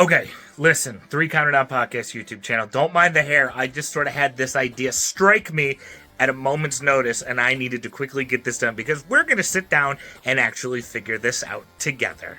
Okay, listen, Three Counted Out Podcast YouTube channel. Don't mind the hair. I just sort of had this idea strike me at a moment's notice, and I needed to quickly get this done because we're going to sit down and actually figure this out together.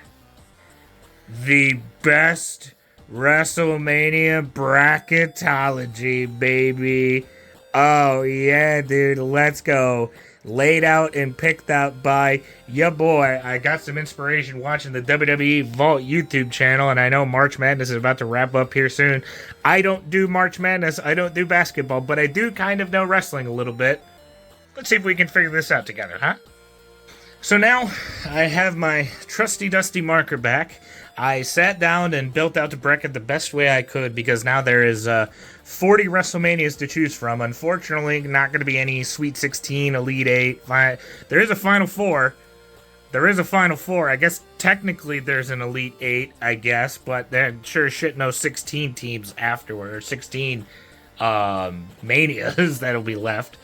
The best WrestleMania bracketology, baby. Oh, yeah, dude, let's go. Laid out and picked out by ya boy. I got some inspiration watching the WWE Vault YouTube channel, and I know March Madness is about to wrap up here soon. I don't do March Madness, I don't do basketball, but I do kind of know wrestling a little bit. Let's see if we can figure this out together, huh? So now, I have my trusty dusty marker back. I sat down and built out the bracket the best way I could because now there is 40 WrestleManias to choose from. Unfortunately, not going to be any Sweet 16, Elite 8. There is a Final Four. I guess technically there's an Elite 8, I guess, but there sure shit no 16 teams afterward, or 16 Manias that'll be left.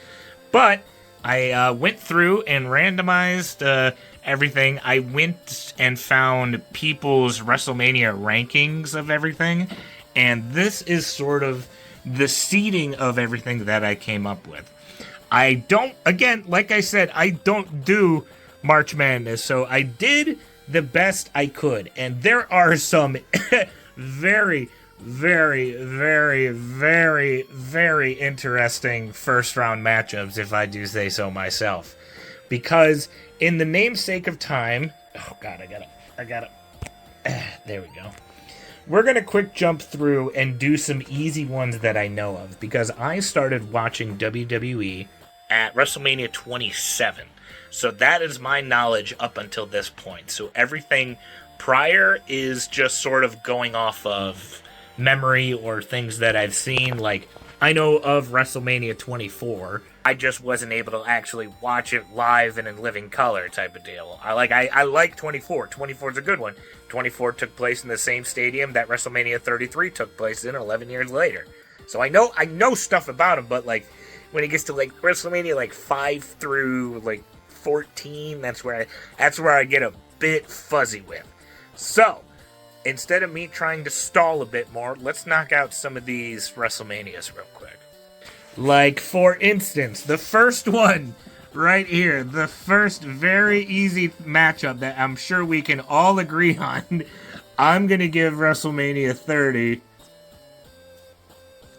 But I went through and randomized everything. I went and found people's WrestleMania rankings of everything, and this is sort of the seeding of everything that I came up with. I don't, again, like I said, I don't do March Madness, so I did the best I could, and there are some very, very, very, very, very interesting first round matchups, if I do say so myself. Because in the namesake of time, oh god, I gotta, there we go. We're gonna quick jump through and do some easy ones that I know of, because I started watching WWE at WrestleMania 27. So that is my knowledge up until this point. So everything prior is just sort of going off of memory or things that I've seen. Like, I know of WrestleMania 24. I just wasn't able to actually watch it live and in living color type of deal. I like 24. 24 is a good one. 24 took place in the same stadium that WrestleMania 33 took place in 11 years later. So I know stuff about him, but like when it gets to like WrestleMania like 5 through like 14, that's where I get a bit fuzzy with. So, instead of me trying to stall a bit more, let's knock out some of these WrestleManias real quick. Like, for instance, the first one right here, the first very easy matchup that I'm sure we can all agree on. I'm going to give WrestleMania 30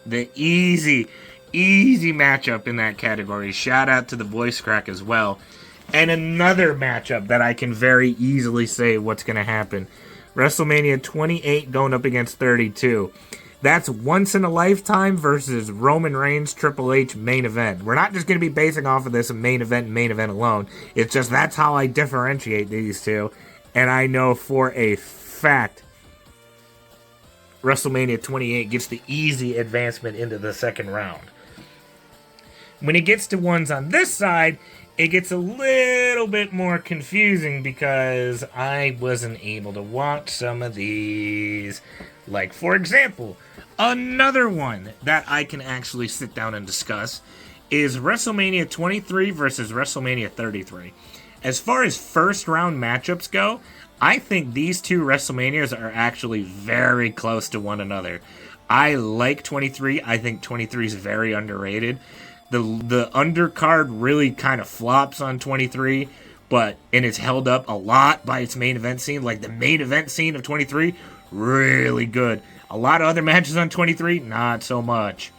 the easy matchup in that category. Shout out to the voice crack as well. And another matchup that I can very easily say what's going to happen. WrestleMania 28 going up against 32. That's once in a lifetime versus Roman Reigns Triple H main event. We're not just going to be basing off of this main event alone. It's just that's how I differentiate these two. And I know for a fact WrestleMania 28 gets the easy advancement into the second round. When it gets to ones on this side, it gets a little bit more confusing because I wasn't able to watch some of these. Like, for example, another one that I can actually sit down and discuss is WrestleMania 23 versus WrestleMania 33. As far as first round matchups go, I think these two WrestleManias are actually very close to one another. I like 23. I think 23 is very underrated. The undercard really kind of flops on 23, and it's held up a lot by its main event scene. Like, the main event scene of 23, really good. A lot of other matches on 23, not so much.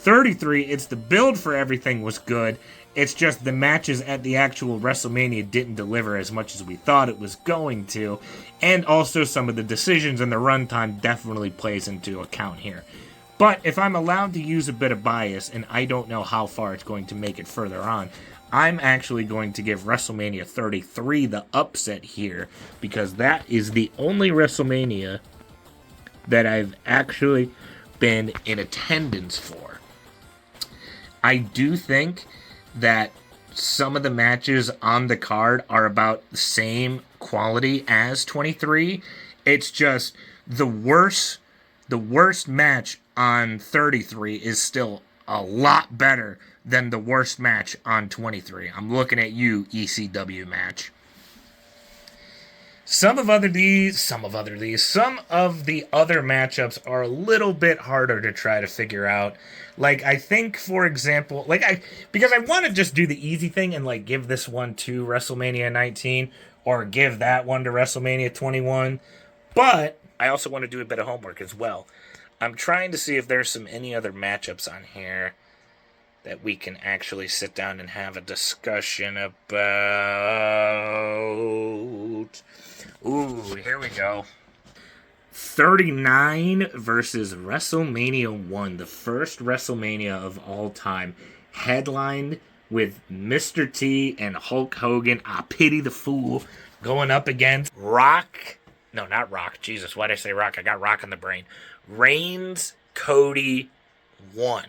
33, it's the build for everything was good. It's just the matches at the actual WrestleMania didn't deliver as much as we thought it was going to. And also some of the decisions and the runtime definitely plays into account here. But if I'm allowed to use a bit of bias, and I don't know how far it's going to make it further on, I'm actually going to give WrestleMania 33 the upset here, because that is the only WrestleMania that I've actually been in attendance for. I do think that some of the matches on the card are about the same quality as 23. It's just the worst match on 33 is still a lot better than the worst match on 23. I'm looking at you, ECW match. Some of the other matchups are a little bit harder to try to figure out. Like, I think, for example, because I want to just do the easy thing and like give this one to WrestleMania 19 or give that one to WrestleMania 21, but I also want to do a bit of homework as well. I'm trying to see if there's any other matchups on here that we can actually sit down and have a discussion about. Ooh, here we go. 39 versus WrestleMania 1, the first WrestleMania of all time, headlined with Mr. T and Hulk Hogan, I pity the fool, going up against Rock. No, not Rock. Jesus, why did I say Rock? I got Rock in the brain. Reigns, Cody, 1.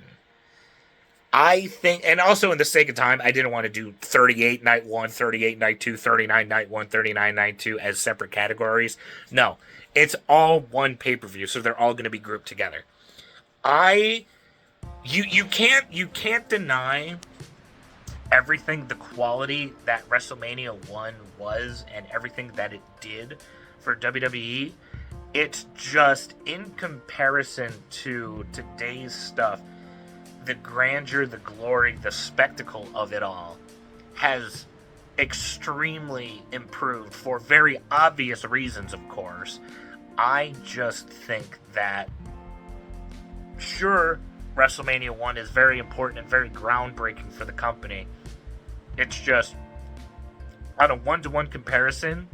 I think, and also in the sake of time, I didn't want to do 38 night 1, 38 night 2, 39 night 1, 39 night 2 as separate categories. No, it's all one pay-per-view, so they're all going to be grouped together. You can't deny everything, the quality that WrestleMania 1 was and everything that it did for WWE. It's just, in comparison to today's stuff, the grandeur, the glory, the spectacle of it all has extremely improved for very obvious reasons, of course. I just think that, sure, WrestleMania 1 is very important and very groundbreaking for the company. It's just, on a one-to-one comparison,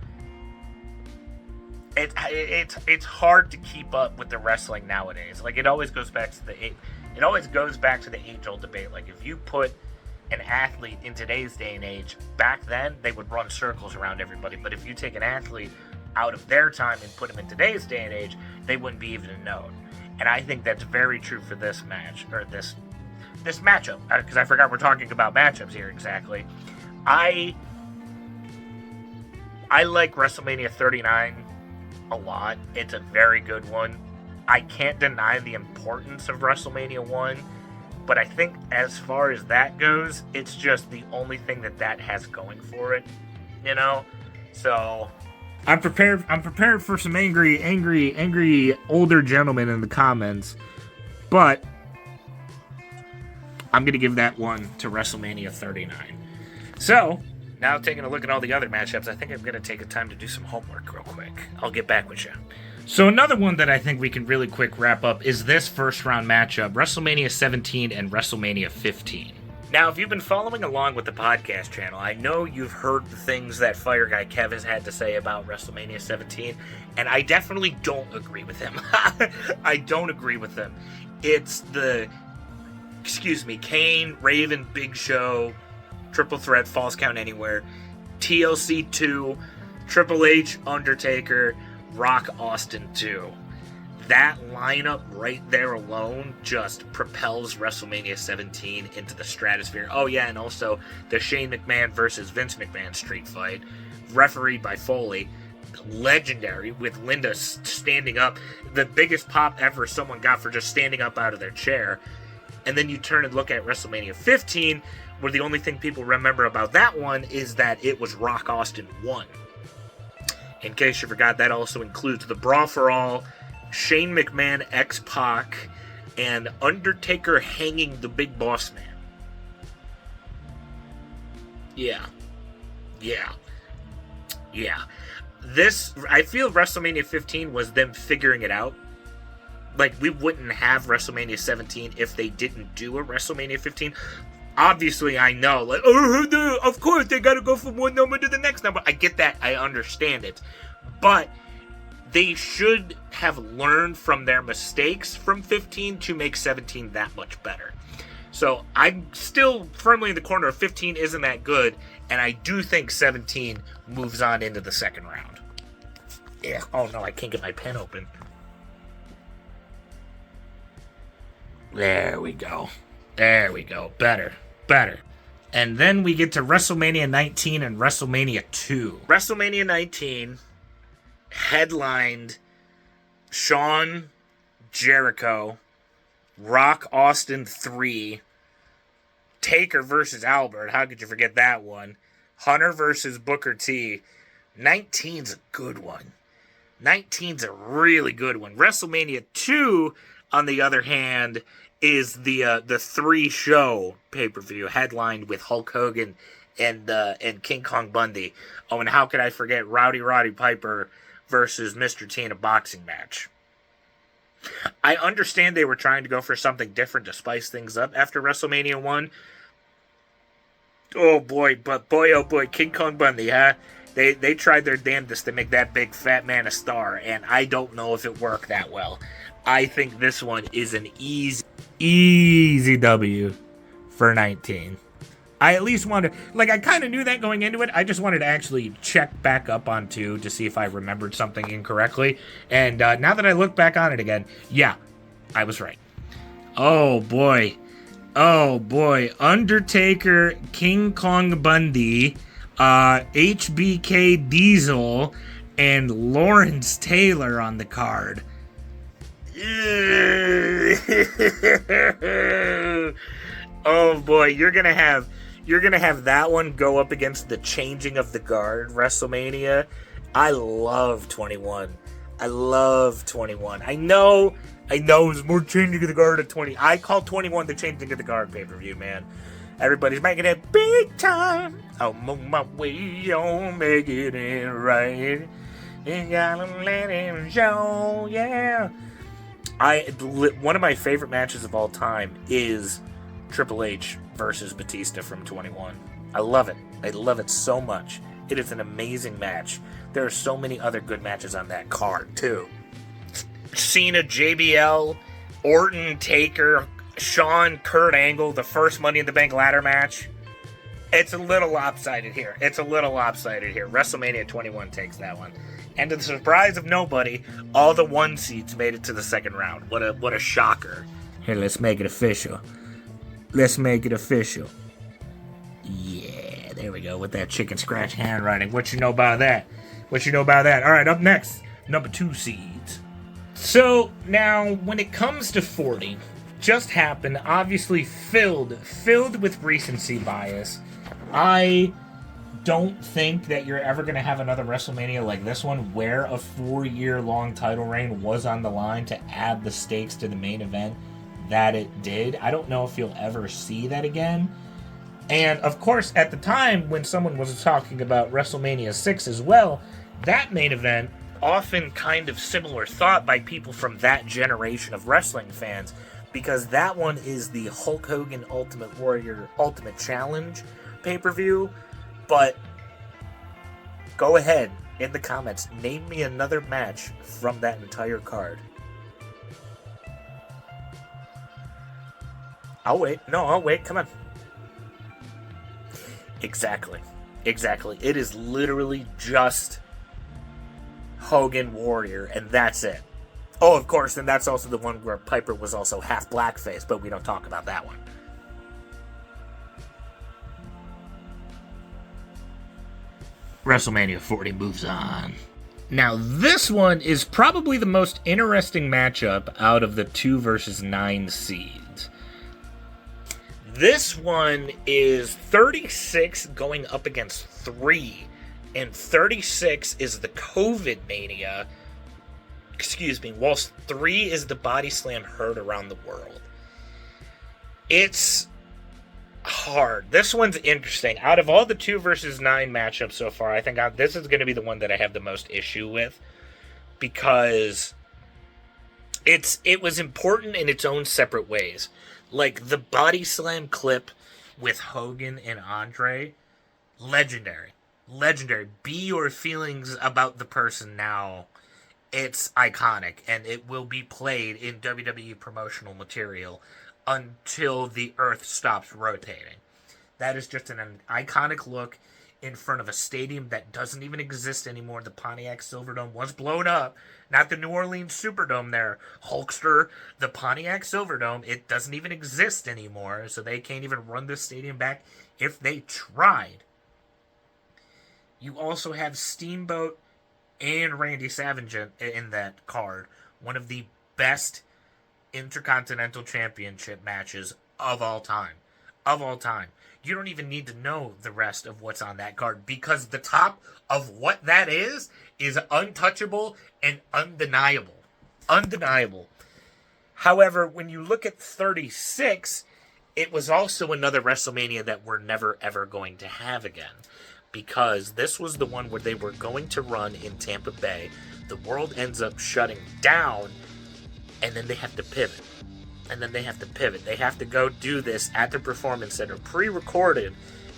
it's hard to keep up with the wrestling nowadays. Like, it always goes back to the age-old debate. Like, if you put an athlete in today's day and age, back then they would run circles around everybody. But if you take an athlete out of their time and put them in today's day and age, they wouldn't be even known. And I think that's very true for this match, or this matchup, because I forgot we're talking about matchups here exactly. I like WrestleMania 39 a lot. It's a very good one. I can't deny the importance of WrestleMania 1, but I think as far as that goes, it's just the only thing that has going for it, you know? So I'm prepared for some angry older gentlemen in the comments, but I'm going to give that one to WrestleMania 39. So, now taking a look at all the other matchups, I think I'm going to take a time to do some homework real quick. I'll get back with you. So another one that I think we can really quick wrap up is this first round matchup, WrestleMania 17 and WrestleMania 15. Now, if you've been following along with the podcast channel, I know you've heard the things that Fire Guy Kev has had to say about WrestleMania 17, and I definitely don't agree with him. I don't agree with him. It's the, Kane, Raven, Big Show, Triple Threat, Falls Count Anywhere, TLC 2, Triple H, Undertaker, Rock, Austin 2. That lineup right there alone just propels WrestleMania 17 into the stratosphere. Oh yeah, and also the Shane McMahon versus Vince McMahon street fight, refereed by Foley, legendary, with Linda standing up, the biggest pop ever someone got for just standing up out of their chair. And then you turn and look at WrestleMania 15, where the only thing people remember about that one is that it was Rock Austin 1. In case you forgot, that also includes the Brawl for All, Shane McMahon, X-Pac, and Undertaker hanging the Big Boss Man. Yeah. I feel WrestleMania 15 was them figuring it out. Like, we wouldn't have WrestleMania 17 if they didn't do a WrestleMania 15. Obviously, I know, like, of course, they gotta go from one number to the next number. I get that. I understand it. But they should have learned from their mistakes from 15 to make 17 that much better. So I'm still firmly in the corner of 15 isn't that good, and I do think 17 moves on into the second round. Yeah. Oh no, I can't get my pen open. There we go. Better. And then we get to WrestleMania 19 and WrestleMania 2. WrestleMania 19 headlined Shawn, Jericho, Rock Austin 3, Taker versus Albert. How could you forget that one? Hunter versus Booker T, 19's a good one. 19's a really good one. WrestleMania 2, on the other hand, is the 3-show pay-per-view headlined with Hulk Hogan and King Kong Bundy. Oh, and how could I forget Roddy Piper versus Mr. T in a boxing match? I understand they were trying to go for something different to spice things up after WrestleMania 1. Oh boy, but boy oh boy, King Kong Bundy, huh? They tried their damnedest to make that big fat man a star, and I don't know if it worked that well. I think this one is an easy W for 19. I at least wanted, like, I kind of knew that going into it. I just wanted to actually check back up on 2 to see if I remembered something incorrectly. And now that I look back on it again, yeah, I was right. Oh boy. Undertaker, King Kong Bundy, HBK Diesel, and Lawrence Taylor on the card. Oh boy, you're gonna have that one go up against the changing of the guard WrestleMania. I love 21. I know it's more changing of the guard at 20. I call 21 the changing of the guard pay-per-view, man. Everybody's making it big time. I'm on my way, on making it right. You gotta let it show, yeah. One of my favorite matches of all time is Triple H versus Batista from 21. I love it. I love it so much. It is an amazing match. There are so many other good matches on that card, too. Cena, JBL, Orton, Taker, Shawn, Kurt Angle, the first Money in the Bank ladder match. It's a little lopsided here. WrestleMania 21 takes that one. And to the surprise of nobody, all the 1 seeds made it to the second round. What a shocker. Here, let's make it official. Yeah, there we go, with that chicken scratch handwriting. What you know about that? Alright, up next, number 2 seeds. So, now, when it comes to 40, just happened, obviously filled with recency bias. I don't think that you're ever going to have another WrestleMania like this one, where a 4-year-long title reign was on the line to add the stakes to the main event that it did. I don't know if you'll ever see that again. And, of course, at the time when someone was talking about WrestleMania 6 as well, that main event, often kind of similar thought by people from that generation of wrestling fans, because that one is the Hulk Hogan Ultimate Warrior Ultimate Challenge pay-per-view. But go ahead in the comments, name me another match from that entire card. I'll wait, come on. Exactly. It is literally just Hogan Warrior, and that's it. Oh, of course, and that's also the one where Piper was also half blackface, but we don't talk about that one. WrestleMania 40 moves on. Now, this one is probably the most interesting matchup out of the 2 versus 9 seeds. This one is 36 going up against 3, and 36 is the COVID Mania. Whilst 3 is the Body Slam heard around the world. It's hard. This one's interesting. Out of all the 2 versus 9 matchups so far, I think this is going to be the one that I have the most issue with, because it was important in its own separate ways. Like the Body Slam clip with Hogan and Andre, legendary. Be your feelings about the person now. It's iconic, and it will be played in WWE promotional material until the earth stops rotating. That is just an iconic look in front of a stadium that doesn't even exist anymore. The Pontiac Silverdome was blown up. Not the New Orleans Superdome there, Hulkster. The Pontiac Silverdome, it doesn't even exist anymore, so they can't even run this stadium back if they tried. You also have Steamboat and Randy Savage in that card. One of the best Intercontinental Championship matches of all time. of all time. You don't even need to know the rest of what's on that card, because the top of what that is untouchable and undeniable. Undeniable. However, when you look at 36, it was also another WrestleMania that we're never ever going to have again, because this was the one where they were going to run in Tampa Bay. The world ends up shutting down, and then they have to pivot. They have to go do this at the Performance Center, pre-recorded,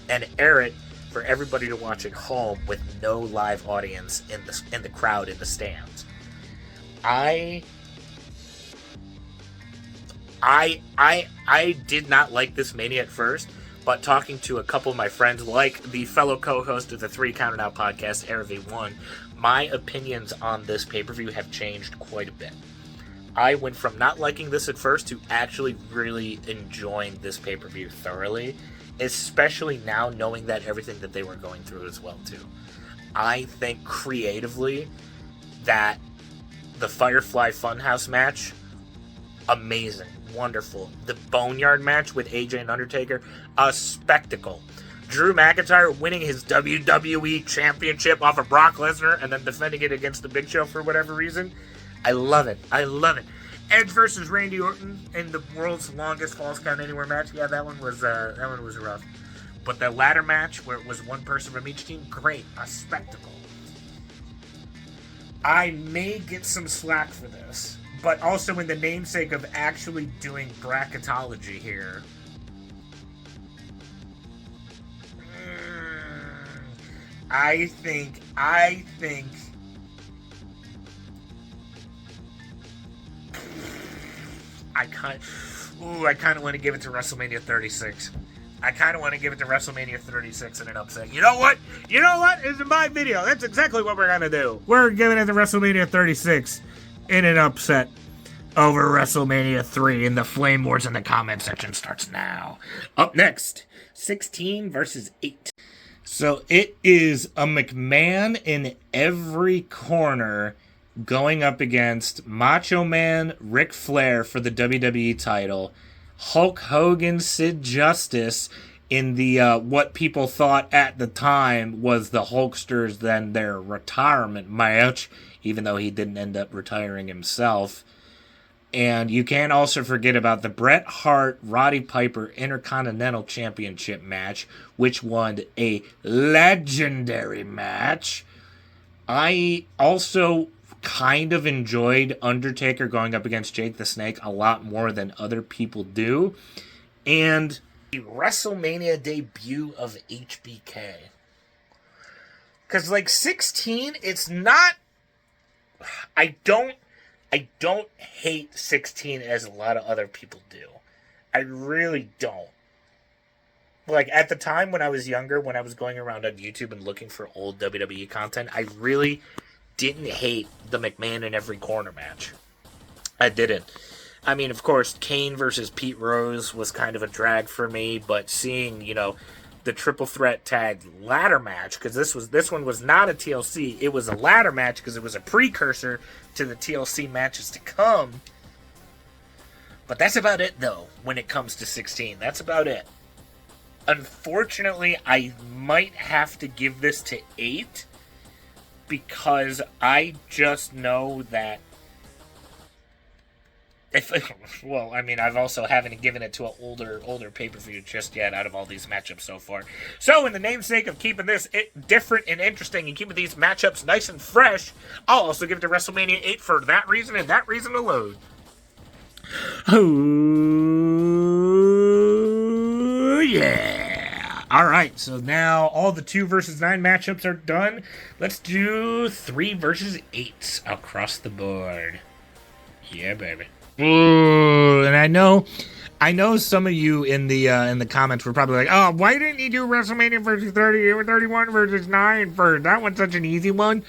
and air it for everybody to watch at home with no live audience in the crowd in the stands. I did not like this Mania at first, but talking to a couple of my friends, like the fellow co-host of the 3 Counted Out podcast, RV1, my opinions on this pay-per-view have changed quite a bit. I went from not liking this at first to actually really enjoying this pay-per-view thoroughly, especially now knowing that everything that they were going through as well, too. I think creatively that the Firefly Funhouse match, amazing, wonderful. The Boneyard match with AJ and Undertaker, a spectacle. Drew McIntyre winning his WWE Championship off of Brock Lesnar and then defending it against the Big Show for whatever reason. I love it. Edge versus Randy Orton in the world's longest Falls Count Anywhere match. Yeah, that one was rough. But the ladder match, where it was one person from each team, great, a spectacle. I may get some slack for this, but also in the namesake of actually doing bracketology here. I think I kind of want to give it to WrestleMania 36. I kind of want to give it to WrestleMania 36 in an upset. You know what? It's my video. That's exactly what we're going to do. We're giving it to WrestleMania 36 in an upset over WrestleMania 3. And the Flame Wars in the comment section starts now. Up next, 16 versus 8. So it is a McMahon in every corner going up against Macho Man Ric Flair for the WWE title, Hulk Hogan, Sid Justice in the what people thought at the time was the Hulksters, then their retirement match, even though he didn't end up retiring himself. And you can't also forget about the Bret Hart Roddy Piper Intercontinental Championship match, which won a legendary match. I also kind of enjoyed Undertaker going up against Jake the Snake a lot more than other people do. And the WrestleMania debut of HBK. Because, 16, it's not... I don't hate 16 as a lot of other people do. I really don't. At the time when I was younger, when I was going around on YouTube and looking for old WWE content, I really didn't hate the McMahon in every corner match. I didn't. I mean, of course, Kane versus Pete Rose was kind of a drag for me, but seeing, the triple threat tag ladder match, because this one was not a TLC, it was a ladder match because it was a precursor to the TLC matches to come. But that's about it, though, when it comes to 16. That's about it. Unfortunately, I might have to give this to 8, because I just know that I've also haven't given it to an older pay-per-view just yet out of all these matchups so far. So, in the namesake of keeping this different and interesting and keeping these matchups nice and fresh, I'll also give it to WrestleMania 8 for that reason and that reason alone. Oh, yeah. Alright, so now all the 2 versus 9 matchups are done. Let's do 3 versus 8 across the board. Yeah, baby. Ooh, and I know some of you in the comments were probably like, oh, why didn't you do WrestleMania versus 30 or 31 versus 9 first? That one's such an easy one.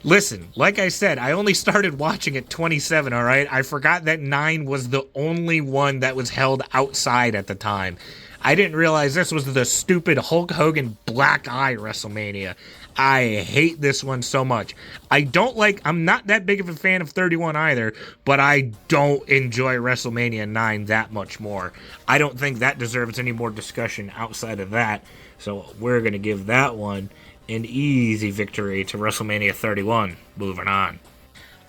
Listen, like I said, I only started watching at 27, all right? I forgot that 9 was the only one that was held outside at the time. I didn't realize this was the stupid Hulk Hogan Black Eye WrestleMania. I hate this one so much. I'm not that big of a fan of 31 either, but I don't enjoy WrestleMania 9 that much more. I don't think that deserves any more discussion outside of that. So we're going to give that one an easy victory to WrestleMania 31. Moving on.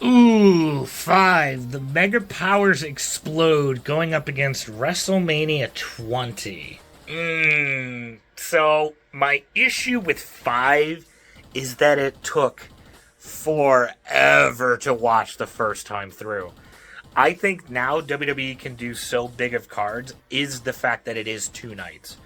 Ooh, 5. The Mega Powers explode going up against WrestleMania 20. So, my issue with 5 is that it took forever to watch the first time through. I think now WWE can do so big of cards is the fact that it is 2 nights.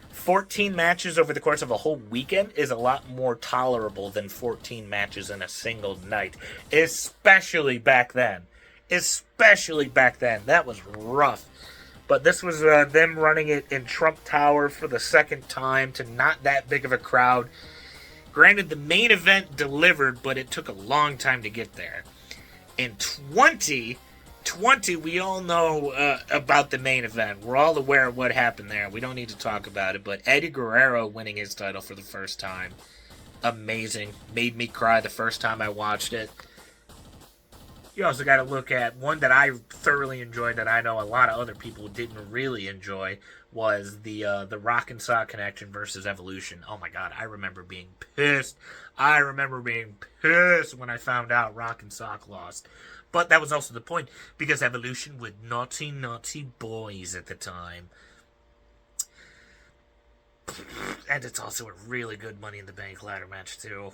14 matches over the course of a whole weekend is a lot more tolerable than 14 matches in a single night. Especially back then. That was rough. But this was them running it in Trump Tower for the second time to not that big of a crowd. Granted, the main event delivered, but it took a long time to get there. In 20, we all know about the main event. We're all aware of what happened there. We don't need to talk about it, but Eddie Guerrero winning his title for the first time. Amazing. Made me cry the first time I watched it. You also got to look at one that I thoroughly enjoyed that I know a lot of other people didn't really enjoy was the Rock and Sock Connection versus Evolution. Oh my God, I remember being pissed. When I found out Rock and Sock lost. But that was also the point, because Evolution were naughty, naughty boys at the time. And it's also a really good Money in the Bank ladder match, too.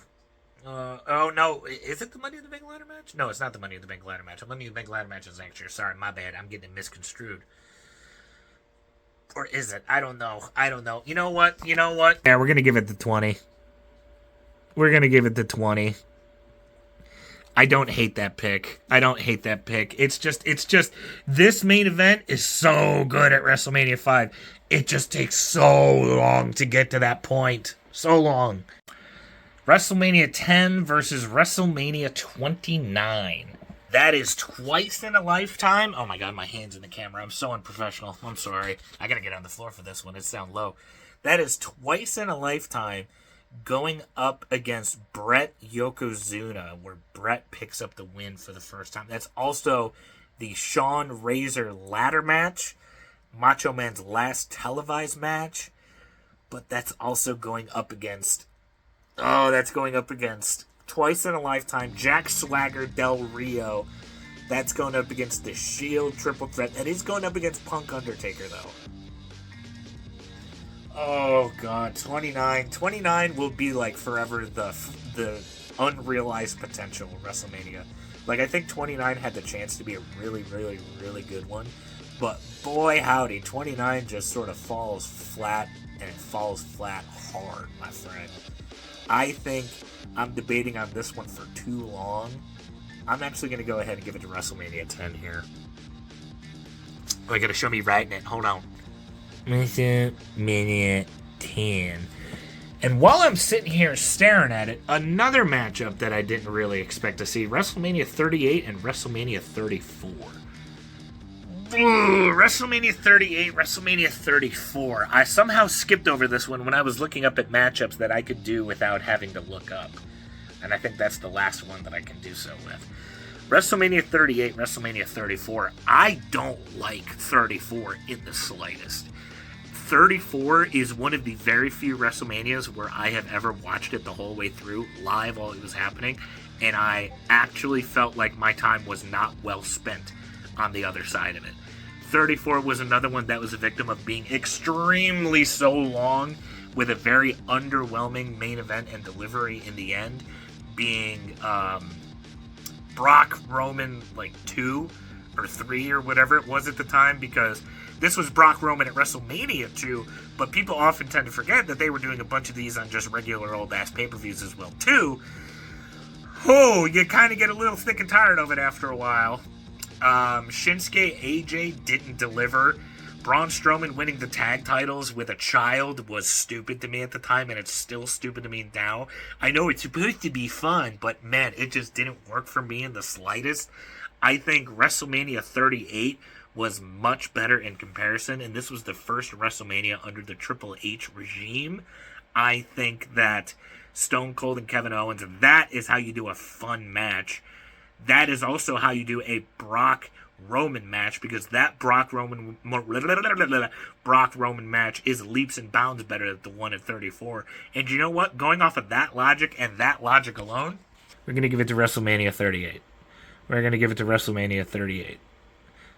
Oh, no. Is it the Money in the Bank ladder match? No, it's not the Money in the Bank ladder match. The Money in the Bank ladder match is next year. Sorry, my bad. I'm getting it misconstrued. Or is it? I don't know. You know what? Yeah, we're going to give it the 20. I don't hate that pick. It's just, this main event is so good at WrestleMania 5. It just takes so long to get to that point. So long. WrestleMania 10 versus WrestleMania 29. That is twice in a lifetime. Oh my God, my hand's in the camera. I'm so unprofessional. I'm sorry. I gotta get on the floor for this one. It sounds low. That is twice in a lifetime going up against Bret Yokozuna, where Bret picks up the win for the first time. That's also the Shawn Razor ladder match, Macho Man's last televised match, but that's also going up against twice in a lifetime Jack Swagger Del Rio. That's going up against the Shield triple threat. That is going up against Punk Undertaker, though. Oh, God. 29. 29 will be, like, forever the unrealized potential of WrestleMania. Like, I think 29 had the chance to be a really, really, really good one. But, boy, howdy, 29 just sort of falls flat, and it falls flat hard, my friend. I think I'm debating on this one for too long. I'm actually going to go ahead and give it to WrestleMania 10 here. Oh, I got to show me writing it. Hold on. WrestleMania 10. And while I'm sitting here staring at it, another matchup that I didn't really expect to see, WrestleMania 38 and WrestleMania 34. WrestleMania 38, WrestleMania 34. I somehow skipped over this one when I was looking up at matchups that I could do without having to look up. And I think that's the last one that I can do so with. WrestleMania 38, WrestleMania 34. I don't like 34 in the slightest. 34 is one of the very few WrestleManias where I have ever watched it the whole way through, live while it was happening, and I actually felt like my time was not well spent on the other side of it. 34 was another one that was a victim of being extremely so long, with a very underwhelming main event and delivery in the end, being Brock Roman 2 or 3 or whatever it was at the time, because this was Brock Roman at WrestleMania 2, but people often tend to forget that they were doing a bunch of these on just regular old-ass pay-per-views as well, too. Oh, you kind of get a little sick and tired of it after a while. Shinsuke AJ didn't deliver. Braun Strowman winning the tag titles with a child was stupid to me at the time, and it's still stupid to me now. I know it's supposed to be fun, but man, it just didn't work for me in the slightest. I think WrestleMania 38 was much better in comparison, and this was the first WrestleMania under the Triple H regime. I think that Stone Cold and Kevin Owens. That is how you do a fun match. That is also how you do a Brock Roman match, because that Brock Roman match is leaps and bounds better than the one at 34. And you know what? Going off of that logic and that logic alone, we're going to give it to WrestleMania 38. We're going to give it to WrestleMania 38.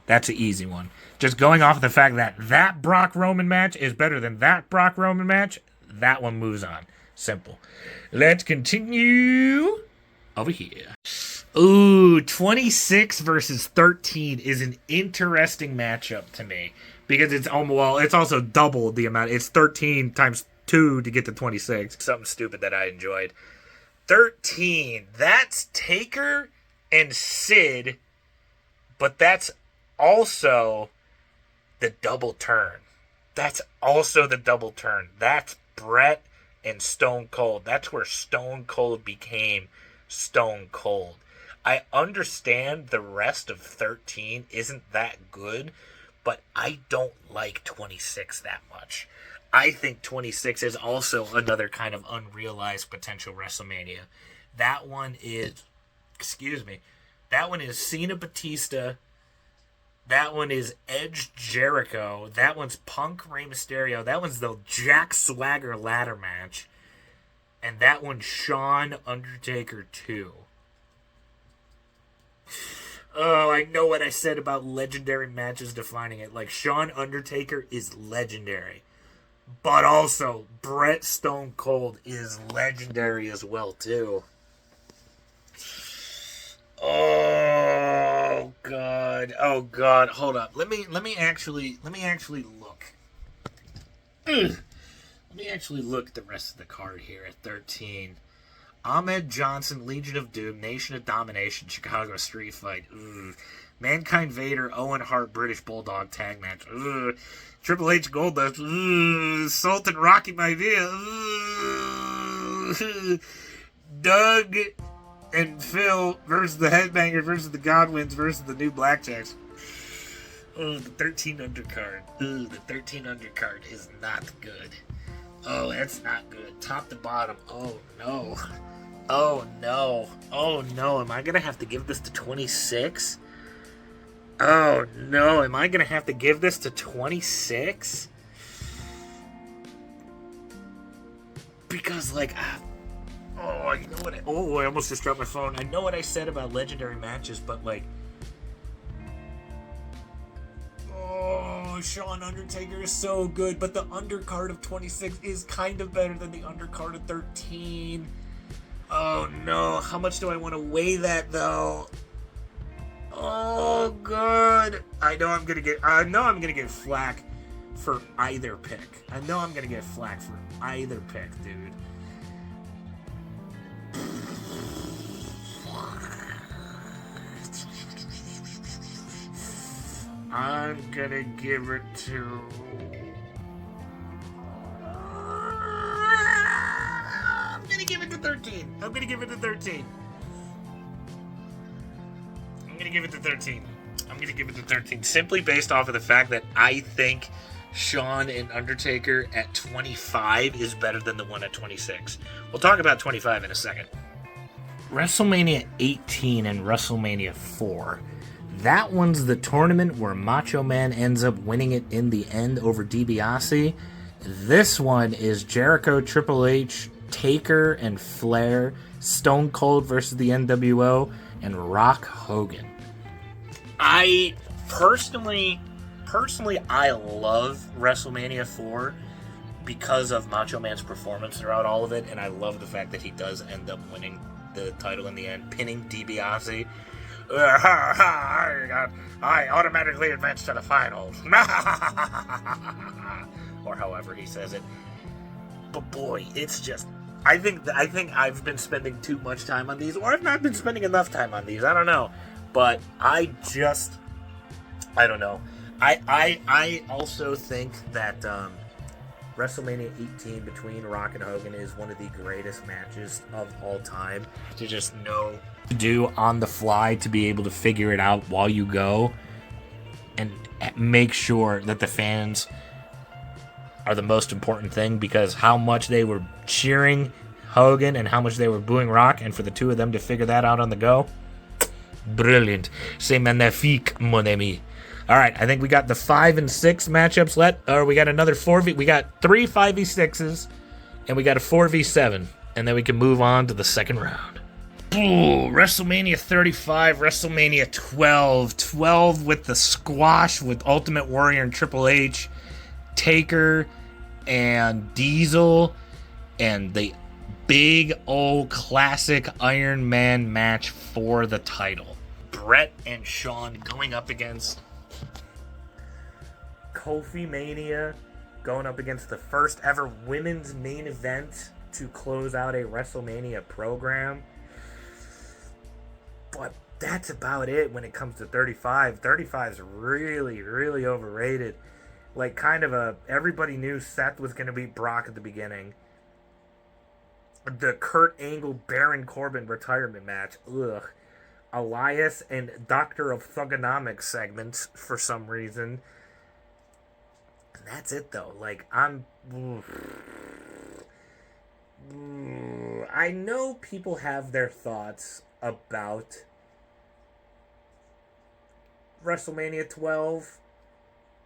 That's an easy one. Just going off of the fact that that Brock Roman match is better than that Brock Roman match, that one moves on. Simple. Let's continue over here. Ooh, 26 versus 13 is an interesting matchup to me, because it's also double the amount. It's 13 times 2 to get to 26. Something stupid that I enjoyed. 13, that's Taker and Sid, but that's also the double turn. That's Brett and Stone Cold. That's where Stone Cold became Stone Cold. I understand the rest of 13 isn't that good, but I don't like 26 that much. I think 26 is also another kind of unrealized potential WrestleMania. That one is Cena Batista. That one is Edge Jericho. That one's Punk Rey Mysterio. That one's the Jack Swagger ladder match. And that one's Shawn Undertaker 2. Oh, I know what I said about legendary matches defining it. Like, Shawn Undertaker is legendary. But also, Brett Stone Cold is legendary as well, too. Oh God. Hold up. Let me actually look. Let me actually look at the rest of the card here at 13. Ahmed Johnson, Legion of Doom, Nation of Domination, Chicago Street Fight. Mankind Vader, Owen Hart, British Bulldog tag match. Triple H Goldust. Sultan Rocky Maivia. Doug and Phil versus the Headbangers versus the Godwins versus the New Blackjacks. The 13 undercard. The 13 undercard is not good. Oh, that's not good. Top to bottom. Oh, no. Am I going to have to give this to 26? Oh, no. Am I going to have to give this to 26? Because, like... I almost just dropped my phone. I know what I said about legendary matches, but, like... Shawn Undertaker is so good, but the undercard of 26 is kind of better than the undercard of 13. Oh no, how much do I want to weigh that though? Oh god. I know I'm gonna get flack for either pick. dude. I'm gonna give it to... I'm gonna give it to 13. I'm gonna give it to 13. Simply based off of the fact that I think Shawn and Undertaker at 25 is better than the one at 26. We'll talk about 25 in a second. WrestleMania 18 and WrestleMania 4. That one's the tournament where Macho Man ends up winning it in the end over DiBiase. This one is Jericho, Triple H, Taker, and Flair, Stone Cold versus the NWO, and Rock Hogan. I personally, I love WrestleMania 4 because of Macho Man's performance throughout all of it, and I love the fact that he does end up winning the title in the end, pinning DiBiase. I automatically advanced to the finals. Or however he says it. But boy, it's just... I think I've been spending too much time on these, or I've not been spending enough time on these. I don't know. But I don't know. I also think that WrestleMania 18 between Rock and Hogan is one of the greatest matches of all time. To just know to do on the fly, to be able to figure it out while you go, and make sure that the fans are the most important thing, because how much they were cheering Hogan and how much they were booing Rock, and for the two of them to figure that out on the go, brilliant. C'est magnifique, mon ami. All right, I think we got the 5 and 6 matchups left. Or we got another 4v. We got 3 5v6s, and we got a 4v7, and then we can move on to the second round. Ooh, WrestleMania 35, WrestleMania 12. 12 with the squash with Ultimate Warrior and Triple H, Taker and Diesel, and the big old classic Iron Man match for the title. Brett and Shawn going up against Kofi Mania, going up against the first ever women's main event to close out a WrestleMania program. But that's about it when it comes to 35. 35 is really, really overrated. Like, everybody knew Seth was going to beat Brock at the beginning. The Kurt Angle, Baron Corbin retirement match. Ugh. Elias and Doctor of Thugonomics segments for some reason. And that's it, though. Like, I know people have their thoughts about WrestleMania 12,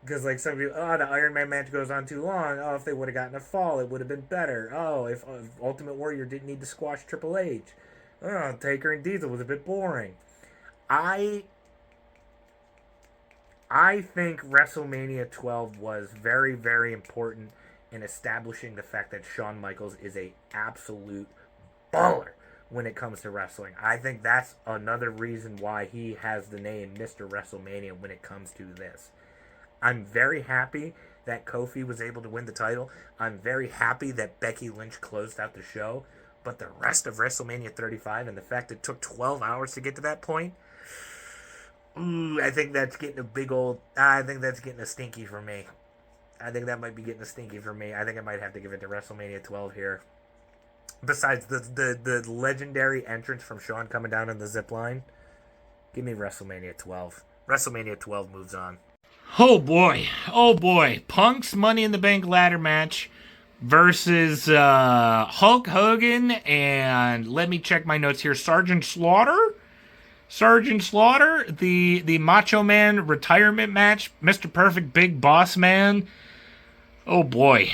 because like some people, the Iron Man match goes on too long. If they would have gotten a fall, it would have been better. If Ultimate Warrior didn't need to squash Triple H. Taker and Diesel was a bit boring. I think WrestleMania 12 was very, very important in establishing the fact that Shawn Michaels is a absolute baller when it comes to wrestling. I think that's another reason why he has the name Mr. WrestleMania when it comes to this. I'm very happy that Kofi was able to win the title. I'm very happy that Becky Lynch closed out the show. But the rest of WrestleMania 35 and the fact it took 12 hours to get to that point, I think that's getting a stinky for me. I think that might be getting a stinky for me. I think I might have to give it to WrestleMania 12 here. Besides the legendary entrance from Shawn coming down on the zip line, give me WrestleMania 12. WrestleMania 12 moves on. Oh boy. Punk's Money in the Bank ladder match versus Hulk Hogan and, let me check my notes here, Sergeant Slaughter, the Macho Man retirement match, Mr. Perfect Big Boss Man. Oh boy,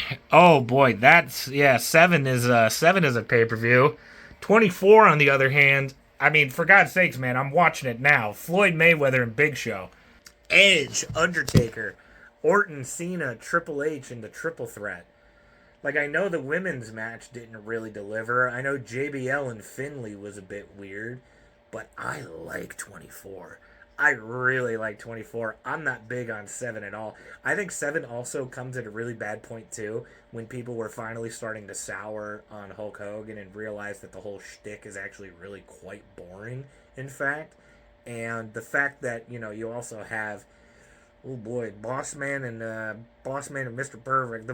that's, 7 is a pay-per-view. 24, on the other hand, I mean, for God's sakes, man, I'm watching it now. Floyd Mayweather and Big Show. Edge, Undertaker, Orton, Cena, Triple H in the triple threat. Like, I know the women's match didn't really deliver. I know JBL and Finlay was a bit weird, but I like 24. I really like 24. I'm not big on 7 at all. I think 7 also comes at a really bad point, too, when people were finally starting to sour on Hulk Hogan and realize that the whole shtick is actually really quite boring, in fact. And the fact that, you also have, Boss Man and Mr. Perfect.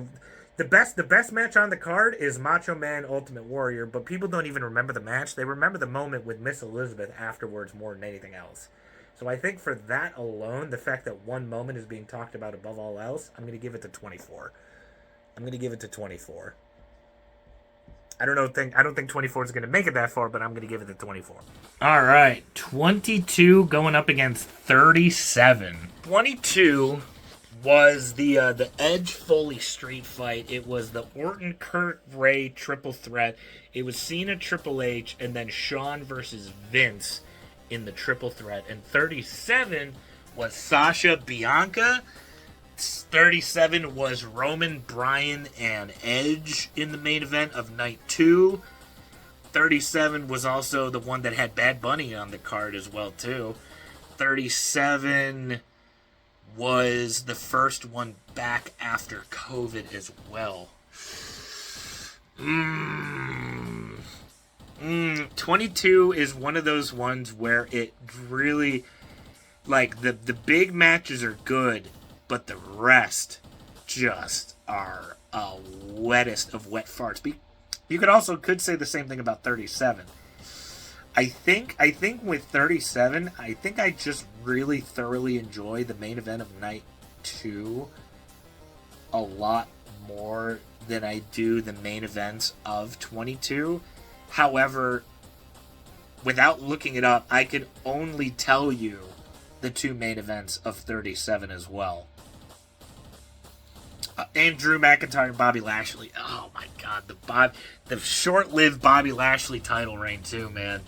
The best match on the card is Macho Man Ultimate Warrior, but people don't even remember the match. They remember the moment with Miss Elizabeth afterwards more than anything else. So I think for that alone, the fact that one moment is being talked about above all else, I'm going to give it to 24. I don't think 24 is going to make it that far, but I'm going to give it to 24. All right, 22 going up against 37. 22 was the Edge Foley street fight. It was the Orton Kurt Ray triple threat. It was Cena Triple H and then Shawn versus Vince in the triple threat. And 37 was Sasha Bianca. 37 was Roman, Bryan, and Edge in the main event of night 2. 37 was also the one that had Bad Bunny on the card as well, too. 37 was the first one back after COVID as well. 22 is one of those ones where it really, like, the big matches are good, but the rest just are a wettest of wet farts. You could say the same thing about 37. I think with 37, I think I just really thoroughly enjoy the main event of night 2 a lot more than I do the main events of 22. However, without looking it up, I could only tell you the two main events of 37 as well. And Drew McIntyre and Bobby Lashley. Oh my God, the short-lived Bobby Lashley title reign too, man.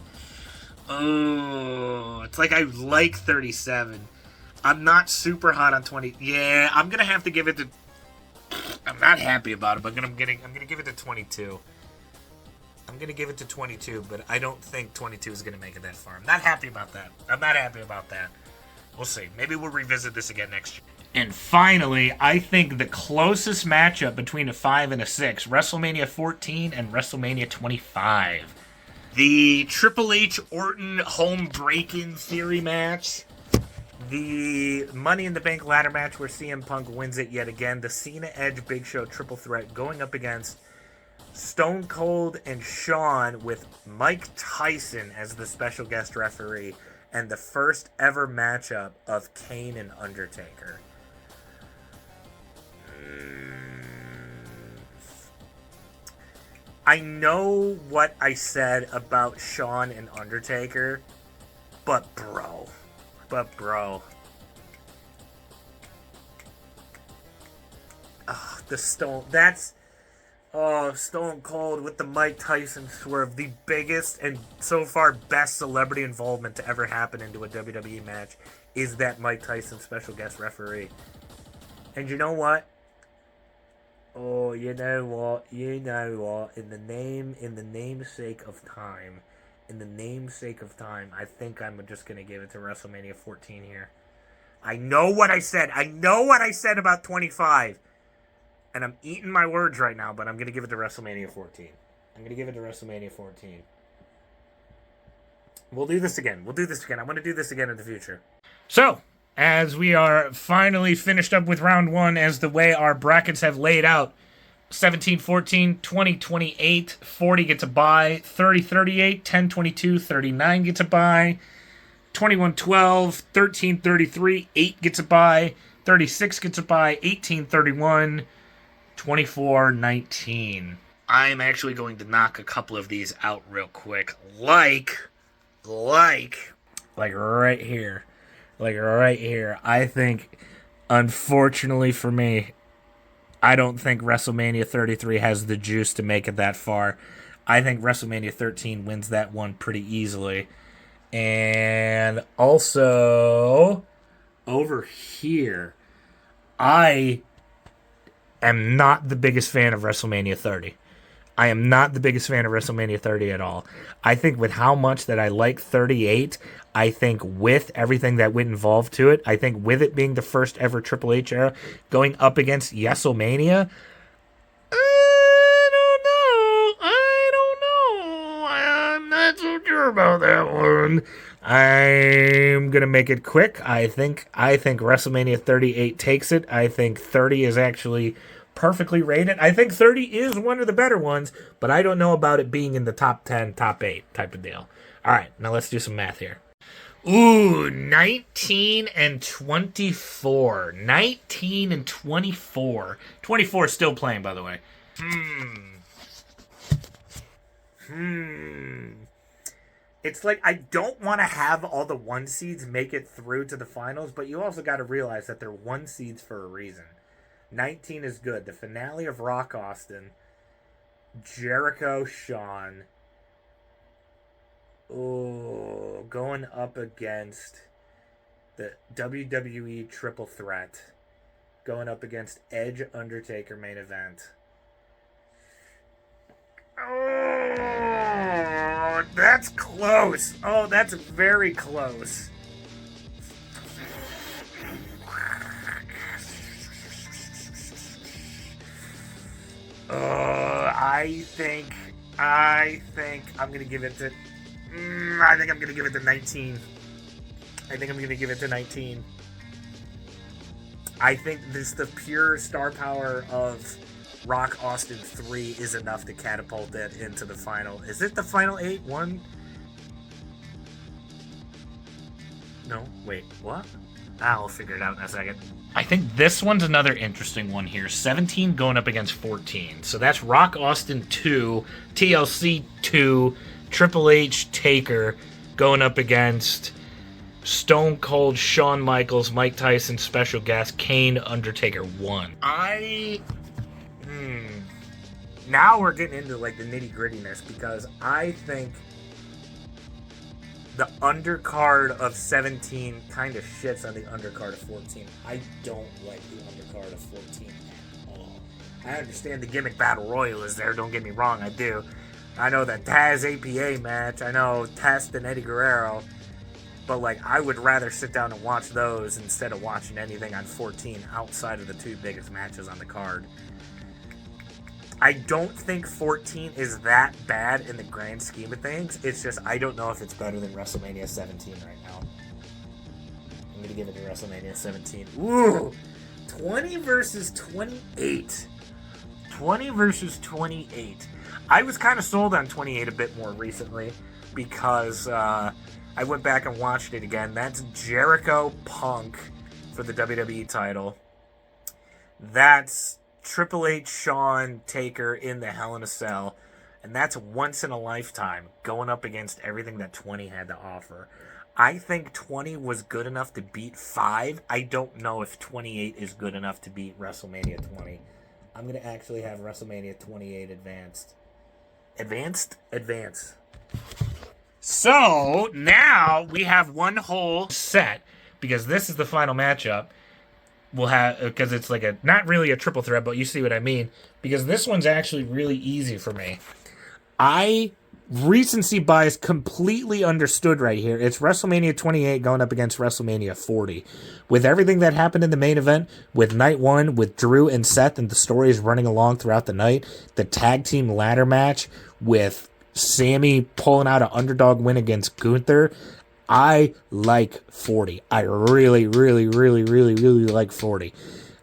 Oh, it's like I like 37. I'm not super hot on 20. Yeah, I'm gonna have to give it to. I'm not happy about it, but I'm gonna give it to 22. I'm gonna give it to 22, but I don't think 22 is gonna make it that far. I'm not happy about that. We'll see. Maybe we'll revisit this again next year. And finally, I think the closest matchup between a 5 and a 6, WrestleMania 14 and WrestleMania 25. The Triple H Orton home break-in theory match. The Money in the Bank ladder match where CM Punk wins it yet again. The Cena Edge Big Show triple threat going up against Stone Cold and Shawn with Mike Tyson as the special guest referee. And the first ever matchup of Kane and Undertaker. I know what I said about Shawn and Undertaker, but bro. The Stone, Stone Cold with the Mike Tyson swerve, the biggest and so far best celebrity involvement to ever happen into a WWE match is that Mike Tyson special guest referee. And you know what? Oh, you know what? In the namesake of time, I think I'm just gonna give it to WrestleMania 14 here. I know what I said about 25. And I'm eating my words right now, but I'm going to give it to WrestleMania 14. We'll do this again. I want to do this again in the future. So, as we are finally finished up with round 1, as the way our brackets have laid out, 17-14, 20-28, 40 gets a bye, 30-38, 10-22, 39 gets a bye, 21-12, 13-33, 8 gets a bye, 36 gets a bye, 18-31, 24-19. I'm actually going to knock a couple of these out real quick. Like right here. I think, unfortunately for me, I don't think WrestleMania 33 has the juice to make it that far. I think WrestleMania 13 wins that one pretty easily. And also, over here, I am not the biggest fan of WrestleMania 30. I am not the biggest fan of WrestleMania 30 at all. I think with how much that I like 38, I think with everything that went involved to it, I think with it being the first ever Triple H era, going up against Yeselmania, I don't know. I'm not so sure about that one. I'm going to make it quick. I think WrestleMania 38 takes it. I think 30 is actually perfectly rated. I think 30 is one of the better ones, but I don't know about it being in the top 10, top 8 type of deal. All right, now let's do some math here. Ooh, 19 and 24. 19 and 24. 24 is still playing, by the way. It's like I don't want to have all the 1 seeds make it through to the finals, but you also got to realize that they're 1 seeds for a reason. 19 is good. The finale of Rock Austin, Jericho, Shawn. Oh, going up against the WWE Triple Threat. Going up against Edge, Undertaker main event. Oh, that's close. Oh, that's very close. I think I'm gonna give it to. I think I'm gonna give it to 19. I think the pure star power of Rock Austin 3 is enough to catapult it into the final. Is it the final 8? 1? No, wait, what? I'll figure it out in a second. I think this one's another interesting one here. 17 going up against 14. So that's Rock Austin 2, TLC 2, Triple H Taker going up against Stone Cold, Shawn Michaels, Mike Tyson, special guest, Kane, Undertaker 1. Now we're getting into like the nitty grittiness because I think the undercard of 17 kind of shits on the undercard of 14. I don't like the undercard of 14 at all. I understand the gimmick battle royal is there, don't get me wrong, I do. I know that Taz APA match, I know Test and Eddie Guerrero, but like I would rather sit down and watch those instead of watching anything on 14 outside of the two biggest matches on the card. I don't think 14 is that bad in the grand scheme of things. It's just I don't know if it's better than WrestleMania 17 right now. I'm going to give it to WrestleMania 17. Ooh! 20 versus 28. 20 versus 28. I was kind of sold on 28 a bit more recently because I went back and watched it again. That's Jericho Punk for the WWE title. That's Triple H, Shawn, Taker in the Hell in a Cell. And that's once in a lifetime going up against everything that 20 had to offer. I think 20 was good enough to beat 5. I don't know if 28 is good enough to beat WrestleMania 20. I'm going to actually have WrestleMania 28 advanced. Advance. So, now we have one whole set because this is the final matchup. We'll have, because it's like not really a triple threat, but you see what I mean. Because this one's actually really easy for me. Recency bias completely understood right here. It's WrestleMania 28 going up against WrestleMania 40. With everything that happened in the main event, with night 1, with Drew and Seth, and the stories running along throughout the night, the tag team ladder match with Sammy pulling out an underdog win against Gunther, I like 40. I really, really, really, really, really like 40.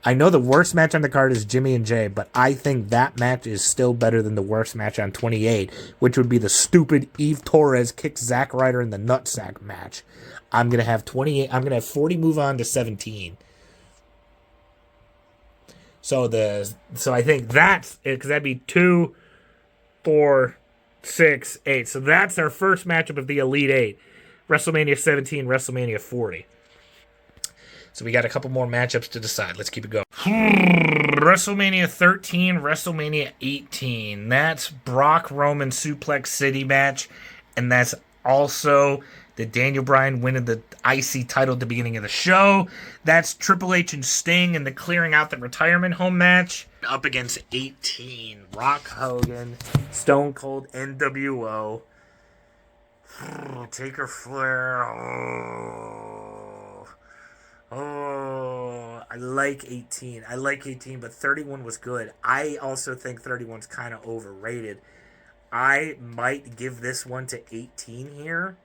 I know the worst match on the card is Jimmy and Jay, but I think that match is still better than the worst match on 28, which would be the stupid Eve Torres kicks Zack Ryder in the nutsack match. I'm going to have 28. I'm going to have 40 move on to 17. So I think that's it, because that'd be 2, 4, 6, 8. So that's our first matchup of the Elite 8. WrestleMania 17, WrestleMania 40. So we got a couple more matchups to decide. Let's keep it going. WrestleMania 13, WrestleMania 18. That's Brock Roman Suplex City match. And that's also the Daniel Bryan winning the IC title at the beginning of the show. That's Triple H and Sting in the clearing out the retirement home match. Up against 18. Rock Hogan, Stone Cold, NWO. Taker Flair. I like 18. I like 18, but 31 was good. I also think 31's kind of overrated. I might give this one to 18 here.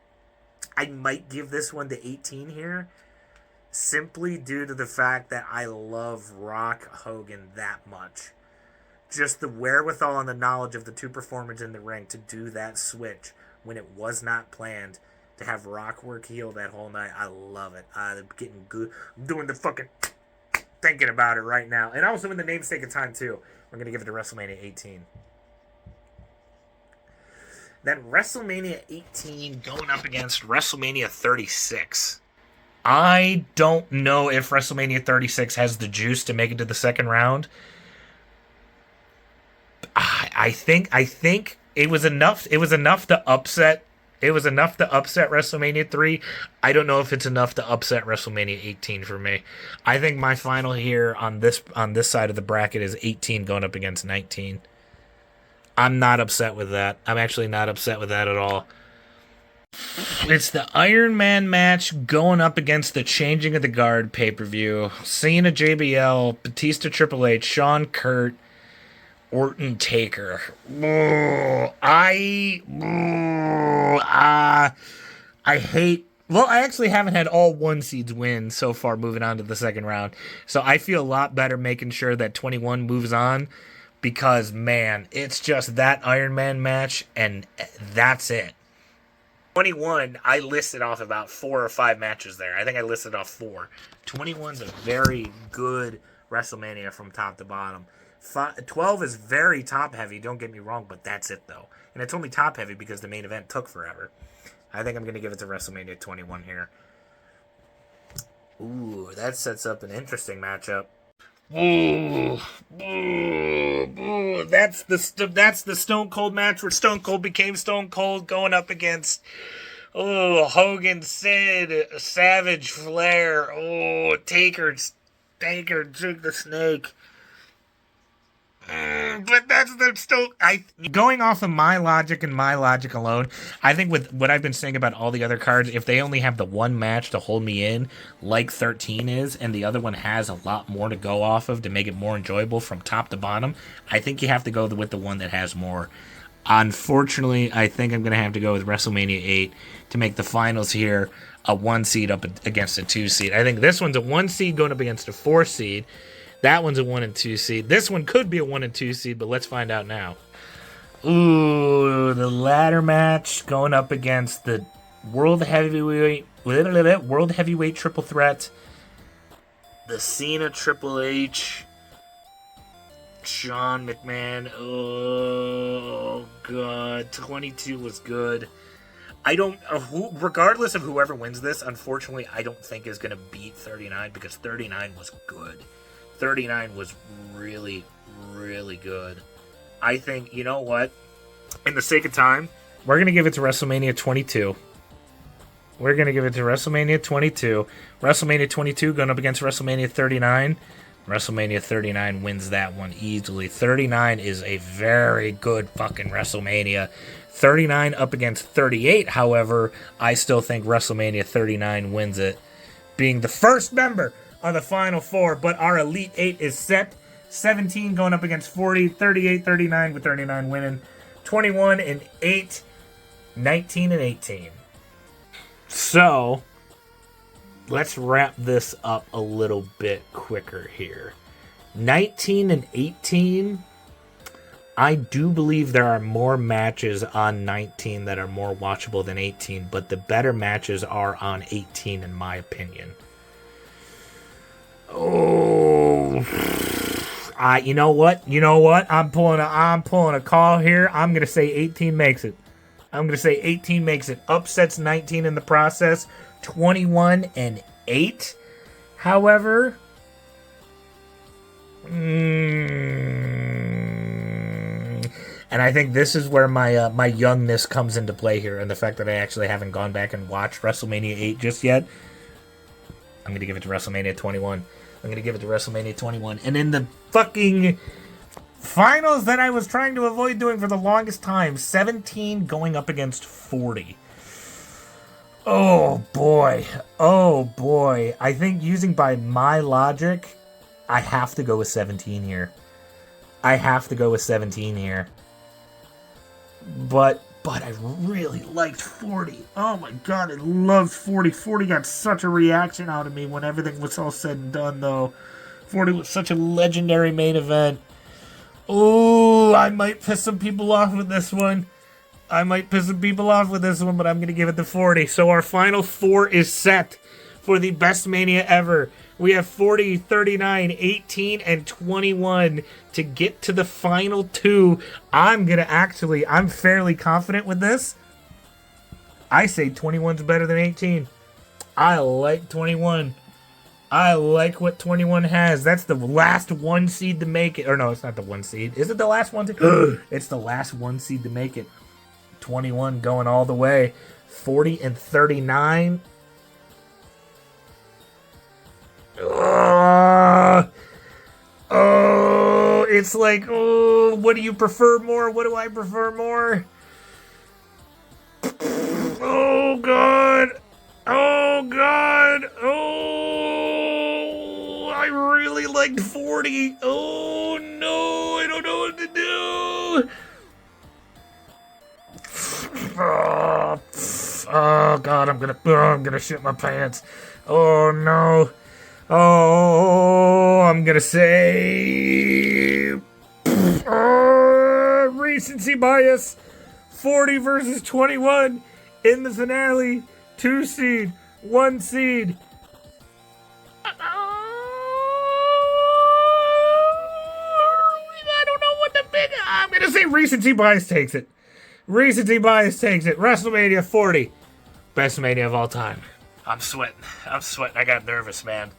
Simply due to the fact that I love Rock Hogan that much. Just the wherewithal and the knowledge of the two performers in the ring to do that switch when it was not planned, to have Rock work heel that whole night. I love it. I'm getting good. I'm doing the fucking thinking about it right now. And also in the namesake of time, too. We're going to give it to WrestleMania 18. Then WrestleMania 18 going up against WrestleMania 36. I don't know if WrestleMania 36 has the juice to make it to the second round. I think it was enough. It was enough to upset. It was enough to upset WrestleMania 3. I don't know if it's enough to upset WrestleMania 18 for me. I think my final here on this side of the bracket is 18 going up against 19. I'm not upset with that. I'm actually not upset with that at all. It's the Iron Man match going up against the Changing of the Guard pay-per-view. Cena, JBL, Batista, Triple H, Shawn, Kurt, Orton, Taker. I hate... Well, I actually haven't had all 1 seeds win so far moving on to the second round. So I feel a lot better making sure that 21 moves on. Because, man, it's just that Iron Man match, and that's it. 21, I listed off about 4 or 5 matches there. I think I listed off 4. 21's a very good WrestleMania from top to bottom. 12 is very top heavy, don't get me wrong, but that's it though. And it's only top heavy because the main event took forever. I think I'm going to give it to WrestleMania 21 here. Ooh, that sets up an interesting matchup. Ooh, that's the Stone Cold match where Stone Cold became Stone Cold going up against Hogan, Sid, Savage, Flair. Taker took the snake. But that's the still. Going off of my logic and my logic alone, I think with what I've been saying about all the other cards, if they only have the one match to hold me in, like 13 is, and the other one has a lot more to go off of to make it more enjoyable from top to bottom, I think you have to go with the one that has more. Unfortunately, I think I'm going to have to go with WrestleMania 8 to make the finals here a 1 seed up against a 2 seed. I think this one's a 1 seed going up against a 4 seed. That one's a 1 and 2 seed. This one could be a 1 and 2 seed, but let's find out now. Ooh, the ladder match going up against the World Heavyweight Triple Threat. The Cena Triple H. Sean McMahon. Oh, God. 22 was good. I don't... regardless of whoever wins this, unfortunately, I don't think is going to beat 39 because 39 was good. 39 was really, really good. I think, you know what? In the sake of time, we're going to give it to WrestleMania 22. We're going to give it to WrestleMania 22. WrestleMania 22 going up against WrestleMania 39. WrestleMania 39 wins that one easily. 39 is a very good fucking WrestleMania. 39 up against 38, however, I still think WrestleMania 39 wins it. Being the first member on the Final Four, but our Elite 8 is set. 17 going up against 40, 38, 39 with 39 winning. 21 and 8, 19 and 18. So, let's wrap this up a little bit quicker here. 19 and 18, I do believe there are more matches on 19 that are more watchable than 18, but the better matches are on 18 in my opinion. Oh, you know what? I'm pulling a call here. I'm gonna say 18 makes it. Upsets 19 in the process. 21 and 8. However, and I think this is where my youngness comes into play here, and the fact that I actually haven't gone back and watched WrestleMania 8 just yet. I'm going to give it to WrestleMania 21. And in the fucking finals that I was trying to avoid doing for the longest time, 17 going up against 40. Oh, boy. I think using by my logic, I have to go with 17 here. But I really liked 40. Oh my god, I loved 40. 40 got such a reaction out of me when everything was all said and done, though. 40 was such a legendary main event. Oh, I might piss some people off with this one. But I'm going to give it to 40. So our final 4 is set for the best Mania ever. We have 40, 39, 18, and 21 to get to the final 2. I'm fairly confident with this. I say 21's better than 18. I like 21. I like what 21 has. That's the last 1 seed to make it. Or no, it's not the 1 seed. Is it the last 1 seed? It's the last 1 seed to make it. 21 going all the way. 40 and 39. It's like, what do you prefer more? What do I prefer more? Oh, God. Oh, I really liked 40. Oh, no, I don't know what to do. Oh, God, I'm gonna shit my pants. Oh, no. Oh, I'm gonna say recency bias. 40 versus 21 In the finale, 2 seed, 1 seed. I don't know what the big. I'm gonna say recency bias takes it. Recency bias takes it. WrestleMania 40, best Mania of all time. I'm sweating. I got nervous, man.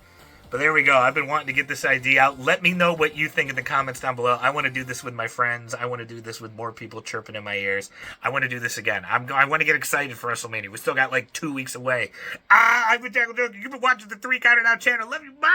But there we go. I've been wanting to get this idea out. Let me know what you think in the comments down below. I want to do this with my friends. I want to do this with more people chirping in my ears. I want to do this again. I want to get excited for WrestleMania. We still got like 2 weeks away. I've been Jackal Joker. You've been watching the 3 Counter Now channel. Love you. Bye.